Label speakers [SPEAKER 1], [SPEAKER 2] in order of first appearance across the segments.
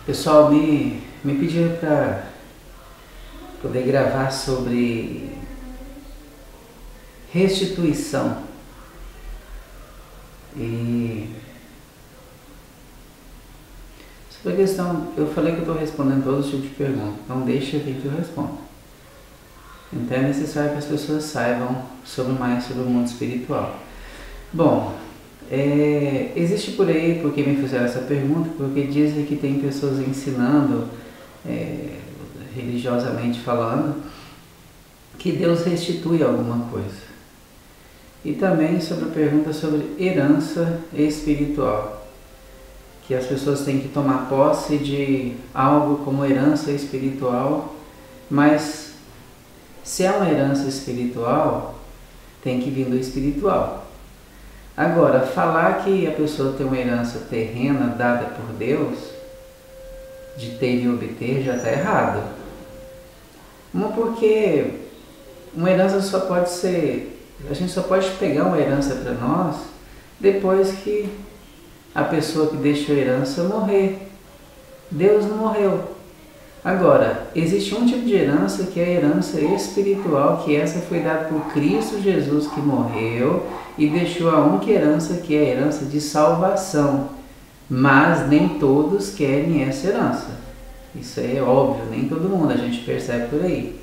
[SPEAKER 1] Pessoal, me pediram para poder gravar sobre restituição. E sobre a questão, eu falei que eu estou respondendo todos os tipos de perguntas, então deixa aqui que eu respondo. Então é necessário que as pessoas saibam mais sobre o mundo espiritual. Bom, existe por aí, porque me fizeram essa pergunta, porque dizem que tem pessoas ensinando, religiosamente falando, que Deus restitui alguma coisa. E também sobre a pergunta sobre herança espiritual, que as pessoas têm que tomar posse de algo como herança espiritual, mas se é uma herança espiritual, tem que vir do espiritual. Agora, falar que a pessoa tem uma herança terrena dada por Deus, de ter e obter, já está errado. Porque uma herança só pode ser, a gente só pode pegar uma herança para nós depois que a pessoa que deixou a herança morrer. Deus não morreu. Agora, existe um tipo de herança que é a herança espiritual, que essa foi dada por Cristo Jesus, que morreu e deixou a única herança, que é a herança de salvação. Mas nem todos querem essa herança. Isso é óbvio, nem todo mundo, a gente percebe por aí.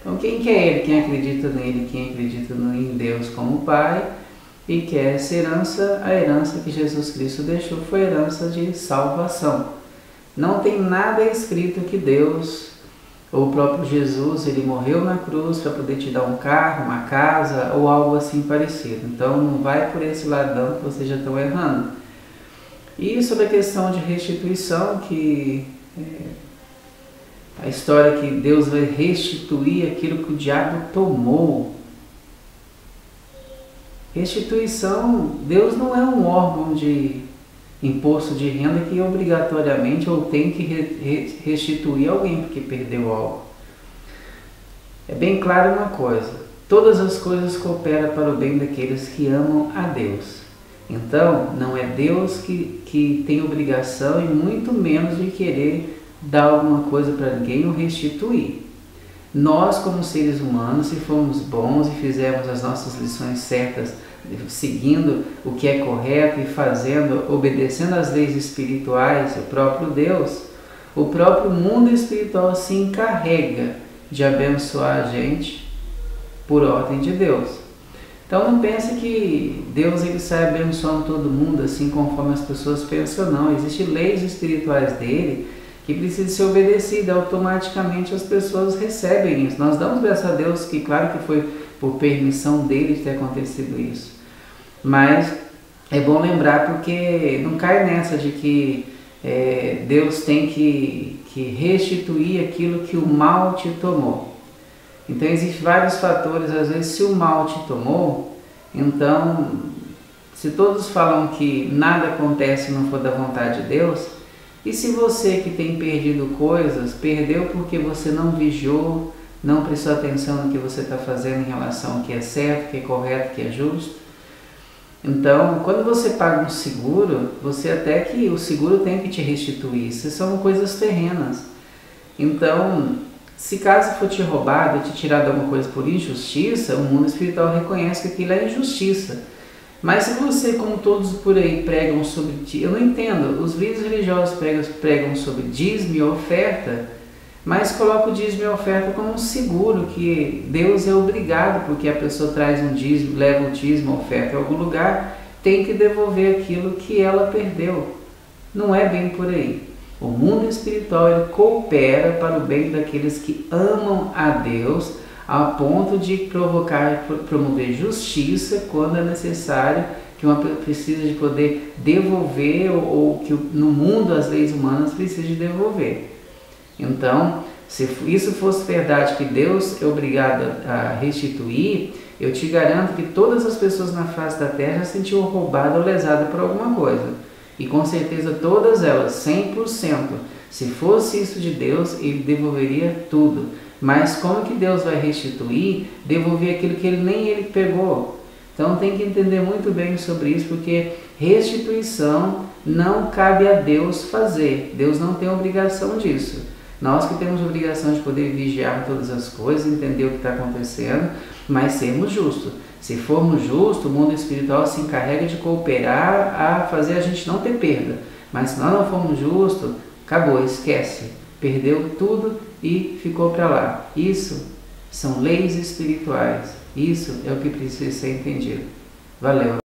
[SPEAKER 1] Então quem quer ele, quem acredita nele, quem acredita em Deus como Pai e quer essa herança, a herança que Jesus Cristo deixou foi a herança de salvação. Não tem nada escrito que Deus, ou o próprio Jesus, ele morreu na cruz para poder te dar um carro, uma casa ou algo assim parecido. Então não vai por esse ladrão que vocês já estão errando. E sobre a questão de restituição, que a história que Deus vai restituir aquilo que o diabo tomou. Restituição, Deus não é um órgão de imposto de renda que obrigatoriamente ou tem que restituir alguém porque perdeu algo. É bem claro uma coisa: todas as coisas cooperam para o bem daqueles que amam a Deus. Então, não é Deus que tem obrigação e muito menos de querer dar alguma coisa para ninguém ou restituir. Nós, como seres humanos, se formos bons e fizermos as nossas lições certas, seguindo o que é correto e fazendo, obedecendo às leis espirituais, o próprio Deus, o próprio mundo espiritual se encarrega de abençoar a gente por ordem de Deus. Então não pense que Deus ele sai abençoando todo mundo assim conforme as pessoas pensam, não. Existem leis espirituais dele que precisam ser obedecidas, automaticamente as pessoas recebem isso. Nós damos graças a Deus que claro que foi por permissão dele de ter acontecido isso. Mas é bom lembrar porque não cai nessa de que Deus tem que restituir aquilo que o mal te tomou. Então existem vários fatores, às vezes se o mal te tomou, então se todos falam que nada acontece se não for da vontade de Deus, e se você que tem perdido coisas, perdeu porque você não vigiou, não prestou atenção no que você está fazendo em relação ao que é certo, que é correto, que é justo. Então, quando você paga um seguro, você até que o seguro tem que te restituir. Isso são coisas terrenas. Então, se caso for te roubado, te tirado alguma coisa por injustiça, o mundo espiritual reconhece que aquilo é injustiça. Mas se você, como todos por aí, pregam sobre... Eu não entendo, os líderes religiosos pregam sobre dízimo e oferta, mas coloca o dízimo e oferta como um seguro, que Deus é obrigado, porque a pessoa traz um dízimo, leva o dízimo, a oferta em algum lugar, tem que devolver aquilo que ela perdeu. Não é bem por aí. O mundo espiritual ele coopera para o bem daqueles que amam a Deus, a ponto de promover justiça quando é necessário, que uma pessoa precisa de poder devolver ou que no mundo as leis humanas precisam de devolver. Então, se isso fosse verdade que Deus é obrigado a restituir, eu te garanto que todas as pessoas na face da terra se sentiam roubadas ou lesadas por alguma coisa. E com certeza todas elas, 100%, se fosse isso de Deus, ele devolveria tudo. Mas como que Deus vai restituir? Devolver aquilo que nem ele pegou. Então tem que entender muito bem sobre isso, porque restituição não cabe a Deus fazer. Deus não tem obrigação disso. Nós que temos obrigação de poder vigiar todas as coisas, entender o que está acontecendo, mas sermos justos. Se formos justos, o mundo espiritual se encarrega de cooperar a fazer a gente não ter perda. Mas se nós não formos justos, acabou, esquece. Perdeu tudo e ficou para lá. Isso são leis espirituais. Isso é o que precisa ser entendido. Valeu!